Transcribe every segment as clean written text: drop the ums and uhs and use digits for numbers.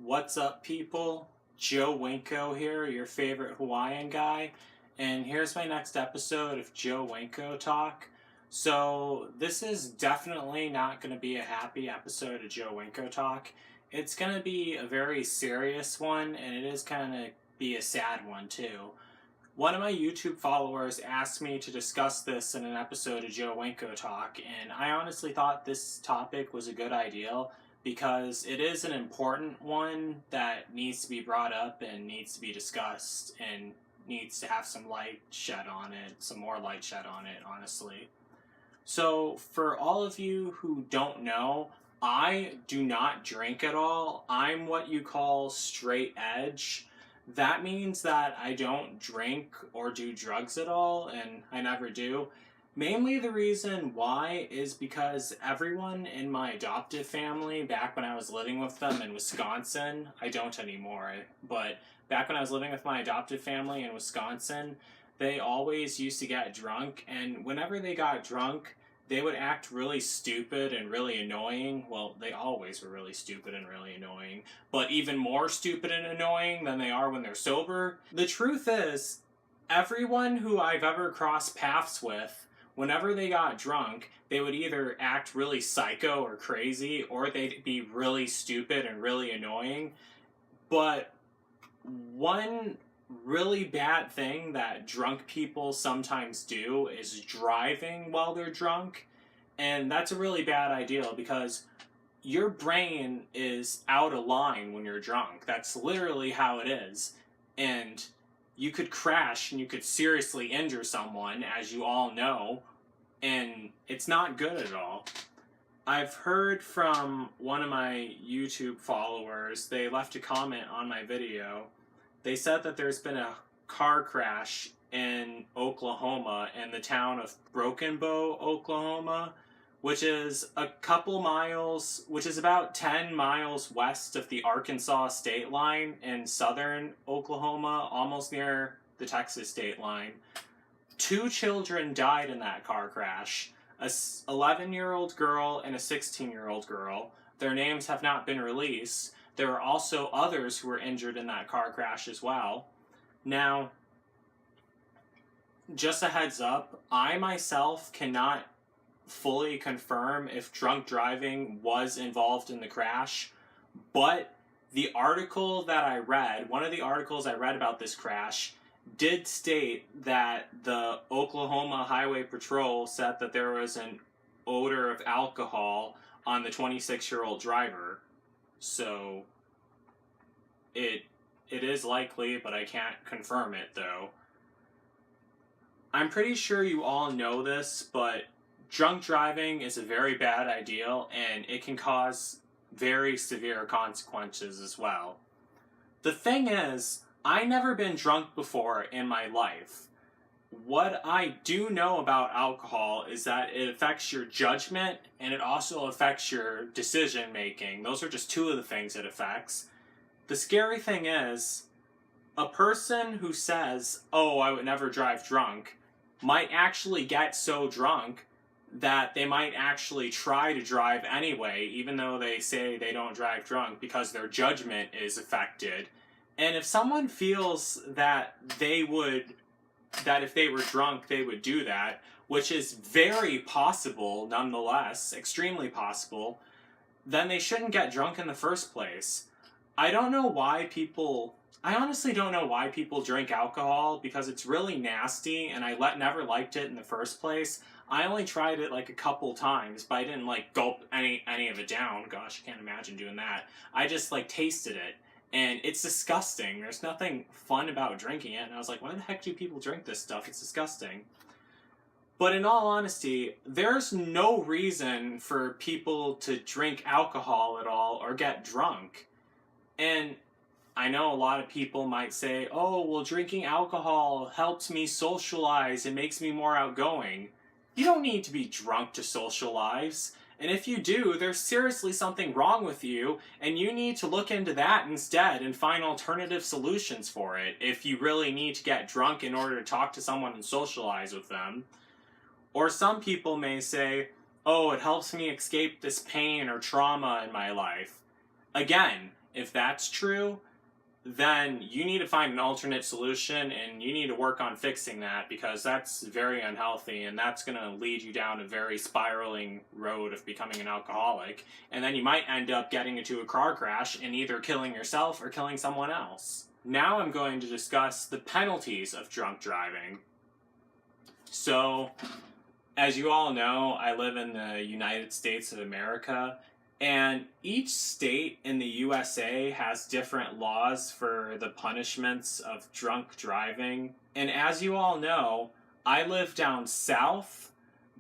What's up, people? Joe Winko here, your favorite Hawaiian guy, and here's my next episode of Joe Winko Talk. So, this is definitely not going to be a happy episode of Joe Winko Talk. It's going to be a very serious one, and it is going to be a sad one, too. One of my YouTube followers asked me to discuss this in an episode of Joe Winko Talk, and I honestly thought this topic was a good idea because it is an important one that needs to be brought up and needs to be discussed and needs to have some light shed on it, some more light shed on it, honestly. So, for all of you who don't know, I do not drink at all. I'm what you call straight edge. That means that I don't drink or do drugs at all, and I never do. Mainly the reason why is because everyone in my adoptive family, back when I was living with them in Wisconsin, I don't anymore, but back when I was living with my adoptive family in Wisconsin, they always used to get drunk, and whenever they got drunk, they would act really stupid and really annoying. Well, they always were really stupid and really annoying, but even more stupid and annoying than they are when they're sober. The truth is, everyone who I've ever crossed paths with, whenever they got drunk, they would either act really psycho or crazy, or they'd be really stupid and really annoying. But one really bad thing that drunk people sometimes do is driving while they're drunk. And that's a really bad idea because your brain is out of line when you're drunk. That's literally how it is. And you could crash and you could seriously injure someone, as you all know, and it's not good at all. I've heard from one of my YouTube followers, they left a comment on my video. They said that there's been a car crash in Oklahoma, in the town of Broken Bow, Oklahoma, which is a couple miles, which is about 10 miles west of the Arkansas state line in southern Oklahoma, almost near the Texas state line. 2 children died in that car crash, a 11-year-old girl and a 16-year-old girl. Their names have not been released. There are also others who were injured in that car crash as well. Now, just a heads up, I myself cannot fully confirm if drunk driving was involved in the crash, but the article that I read, one of the articles I read about this crash, did state that the Oklahoma Highway Patrol said that there was an odor of alcohol on the 26-year-old driver. So it is likely, but I can't confirm it though. I'm pretty sure you all know this, but drunk driving is a very bad idea, and it can cause very severe consequences as well. The thing is, I never been drunk before in my life. What I do know about alcohol is that it affects your judgment and it also affects your decision making. Those are just 2 of the things it affects. The scary thing is, a person who says, "Oh, I would never drive drunk," might actually get so drunk that they might actually try to drive anyway, even though they say they don't drive drunk, because their judgment is affected. And if someone feels that if they were drunk, they would do that, which is very possible nonetheless, extremely possible, then they shouldn't get drunk in the first place. I honestly don't know why people drink alcohol, because it's really nasty, and I never liked it in the first place. I only tried it like a couple times, but I didn't gulp any of it down. Gosh, I can't imagine doing that. I just tasted it. And it's disgusting. There's nothing fun about drinking it. And I was like, why the heck do people drink this stuff? It's disgusting. But in all honesty, there's no reason for people to drink alcohol at all or get drunk. And I know a lot of people might say, "Oh, well, drinking alcohol helps me socialize and makes me more outgoing." You don't need to be drunk to socialize. And if you do, there's seriously something wrong with you, and you need to look into that instead and find alternative solutions for it if you really need to get drunk in order to talk to someone and socialize with them. Or some people may say, "Oh, it helps me escape this pain or trauma in my life." Again, if that's true, then you need to find an alternate solution and you need to work on fixing that, because that's very unhealthy and that's going to lead you down a very spiraling road of becoming an alcoholic. And then you might end up getting into a car crash and either killing yourself or killing someone else. Now I'm going to discuss the penalties of drunk driving. So, as you all know, I live in the United States of America, and each state in the USA has different laws for the punishments of drunk driving. And as you all know, I live down south,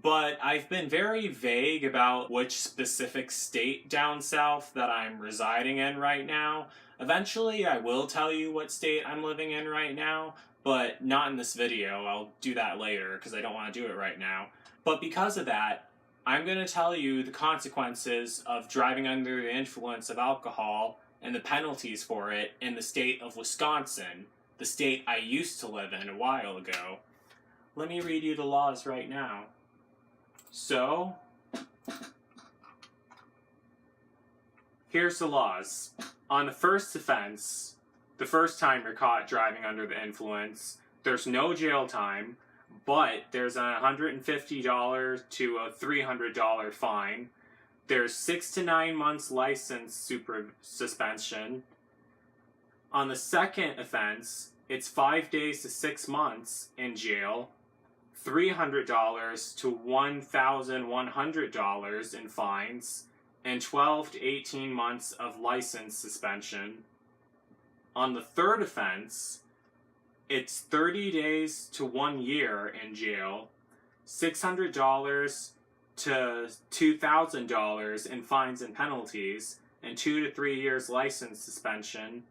but I've been very vague about which specific state down south that I'm residing in right now. Eventually, I will tell you what state I'm living in right now, but not in this video. I'll do that later because I don't want to do it right now. But because of that, I'm going to tell you the consequences of driving under the influence of alcohol and the penalties for it in the state of Wisconsin, the state I used to live in a while ago. Let me read you the laws right now. So, here's the laws. On the first offense, the first time you're caught driving under the influence, there's no jail time, but there's a $150 to a $300 fine. There's 6 to 9 months license suspension. On the second offense, it's 5 days to 6 months in jail, $300 to $1,100 in fines, and 12 to 18 months of license suspension. On the third offense, it's 30 days to 1 year in jail, $600 to $2,000 in fines and penalties, and 2 to 3 years license suspension.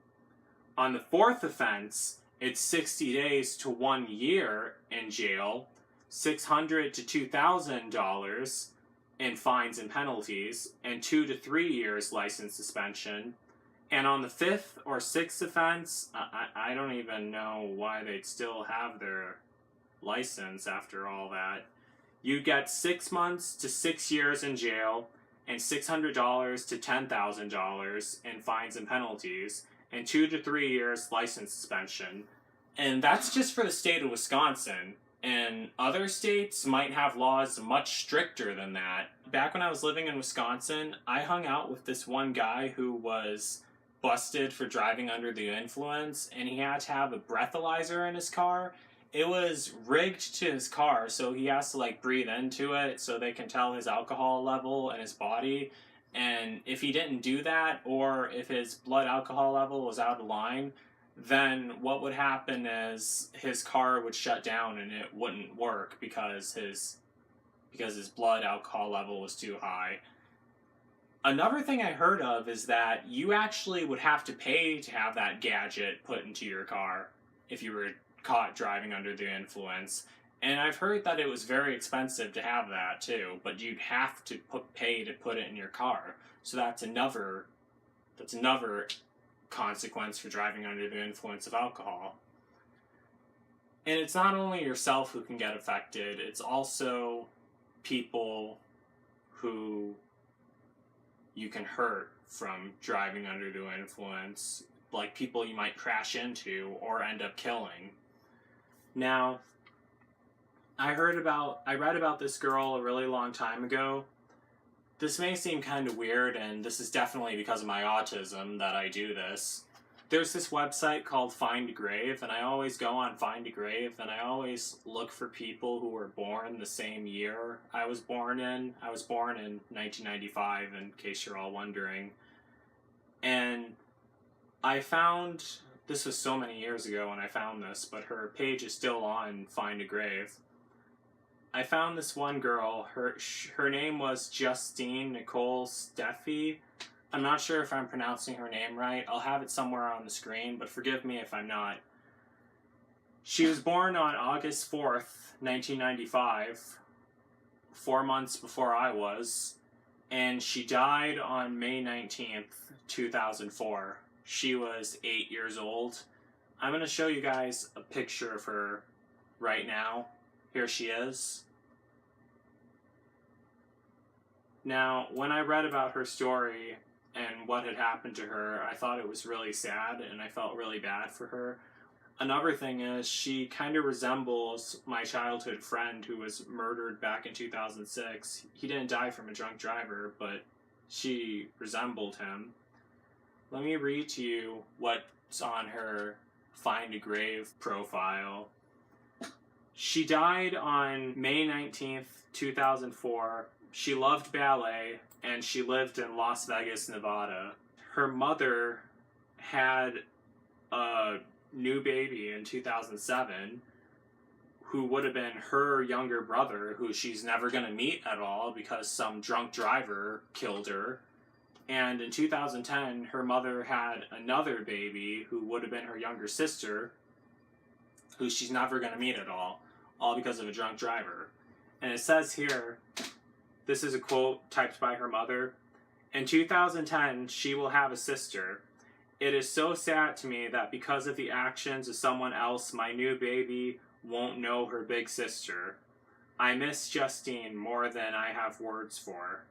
On the fourth offense, it's 60 days to 1 year in jail, $600 to $2,000 in fines and penalties, and 2 to 3 years license suspension. And on the fifth or sixth offense, I don't even know why they'd still have their license after all that. You get 6 months to 6 years in jail, and $600 to $10,000 in fines and penalties, and 2 to 3 years license suspension. And that's just for the state of Wisconsin. And other states might have laws much stricter than that. Back when I was living in Wisconsin, I hung out with this one guy who was busted for driving under the influence, and he had to have a breathalyzer in his car. It was rigged to his car, so he has to breathe into it so they can tell his alcohol level in his body. And if he didn't do that, or if his blood alcohol level was out of line, then what would happen is his car would shut down and it wouldn't work because his blood alcohol level was too high. Another thing I heard of is that you actually would have to pay to have that gadget put into your car if you were caught driving under the influence. And I've heard that it was very expensive to have that too, but you'd have to pay to put it in your car. So that's another consequence for driving under the influence of alcohol. And it's not only yourself who can get affected, it's also people who you can hurt from driving under the influence, like people you might crash into or end up killing. Now, I read about this girl a really long time ago. This may seem kind of weird, and this is definitely because of my autism that I do this. There's this website called Find a Grave, and I always go on Find a Grave, and I always look for people who were born the same year I was born in. I was born in 1995, in case you're all wondering. And I found, this was so many years ago when I found this, but her page is still on Find a Grave. I found this one girl, her name was Justine Nicole Steffi. I'm not sure if I'm pronouncing her name right. I'll have it somewhere on the screen, but forgive me if I'm not. She was born on August 4th, 1995, 4 months before I was, and she died on May 19th, 2004. She was 8 years old. I'm going to show you guys a picture of her right now. Here she is. Now, when I read about her story, and what had happened to her, I thought it was really sad and I felt really bad for her. Another thing is, she kind of resembles my childhood friend who was murdered back in 2006. He didn't die from a drunk driver, but she resembled him. Let me read to you what's on her Find a Grave profile. She died on May 19th, 2004. She loved ballet, and she lived in Las Vegas, Nevada. Her mother had a new baby in 2007 who would have been her younger brother, who she's never going to meet at all because some drunk driver killed her. And in 2010, her mother had another baby who would have been her younger sister, who she's never going to meet at all because of a drunk driver. And it says here, this is a quote typed by her mother, "In 2010, she will have a sister. It is so sad to me that because of the actions of someone else, my new baby won't know her big sister. I miss Justine more than I have words for."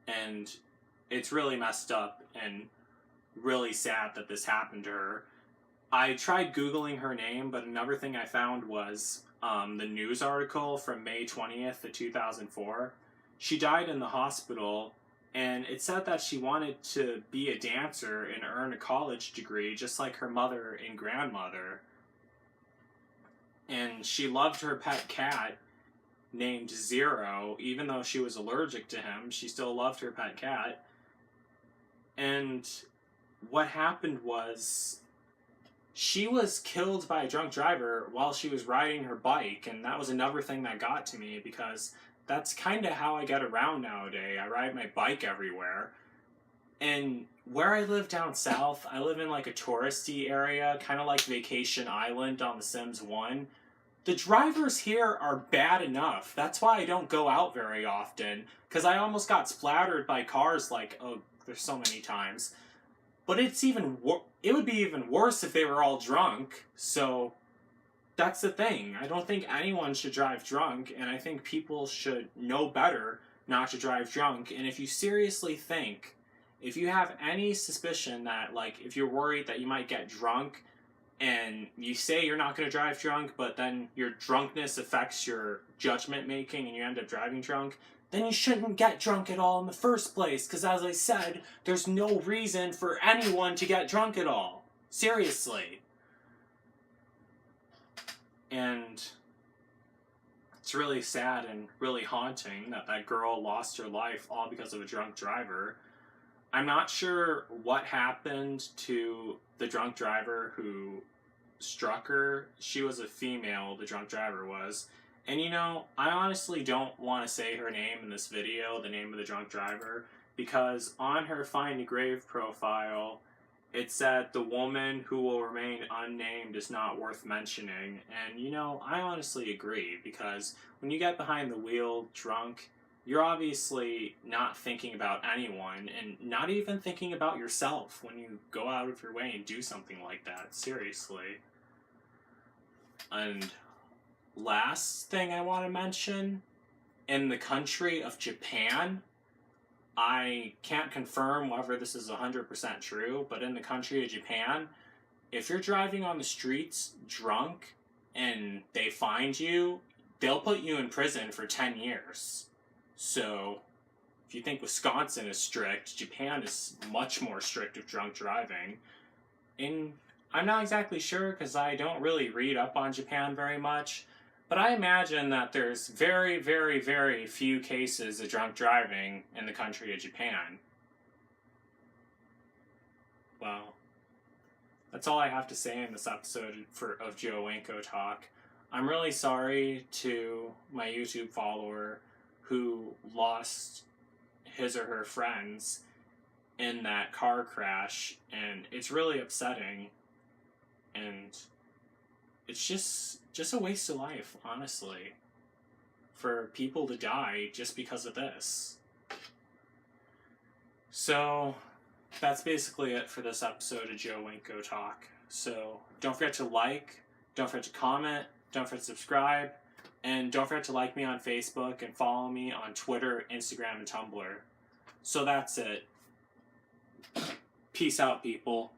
And it's really messed up and really sad that this happened to her. I tried Googling her name, but another thing I found was the news article from May 20th of 2004. She died in the hospital, and it said that she wanted to be a dancer and earn a college degree just like her mother and grandmother. And she loved her pet cat named Zero. Even though she was allergic to him, she still loved her pet cat. And what happened was, she was killed by a drunk driver while she was riding her bike, and that was another thing that got to me, because that's kind of how I get around nowadays. I ride my bike everywhere. And where I live down south, I live in like a touristy area, kind of like Vacation Island on The Sims 1. The drivers here are bad enough. That's why I don't go out very often, because I almost got splattered by cars like, oh, there's so many times. But it's it would be even worse if they were all drunk. So that's the thing. I don't think anyone should drive drunk, and I think people should know better not to drive drunk. And if you seriously think, if you have any suspicion that, like, if you're worried that you might get drunk, and you say you're not going to drive drunk, but then your drunkenness affects your judgment making and you end up driving drunk, then you shouldn't get drunk at all in the first place, because as I said, there's no reason for anyone to get drunk at all. Seriously. And it's really sad and really haunting that that girl lost her life all because of a drunk driver. I'm not sure what happened to the drunk driver who struck her. She was a female, the drunk driver was. And you know, I honestly don't want to say her name in this video, the name of the drunk driver, because on her Find a Grave profile, it said the woman who will remain unnamed is not worth mentioning. And you know, I honestly agree, because when you get behind the wheel drunk, you're obviously not thinking about anyone, and not even thinking about yourself when you go out of your way and do something like that. Seriously. And last thing I want to mention, in the country of Japan, I can't confirm whether this is 100% true, but in the country of Japan, if you're driving on the streets drunk and they find you, they'll put you in prison for 10 years. So, if you think Wisconsin is strict, Japan is much more strict with drunk driving. And I'm not exactly sure, because I don't really read up on Japan very much, but I imagine that there's very, very, very few cases of drunk driving in the country of Japan. Well, that's all I have to say in this episode of Joe Winko Talk. I'm really sorry to my YouTube follower who lost his or her friends in that car crash, and it's really upsetting, and it's just a waste of life, honestly, for people to die just because of this. So that's basically it for this episode of Joe Winko Talk. So don't forget to like, don't forget to comment, don't forget to subscribe, and don't forget to like me on Facebook and follow me on Twitter, Instagram, and Tumblr. So that's it. Peace out, people.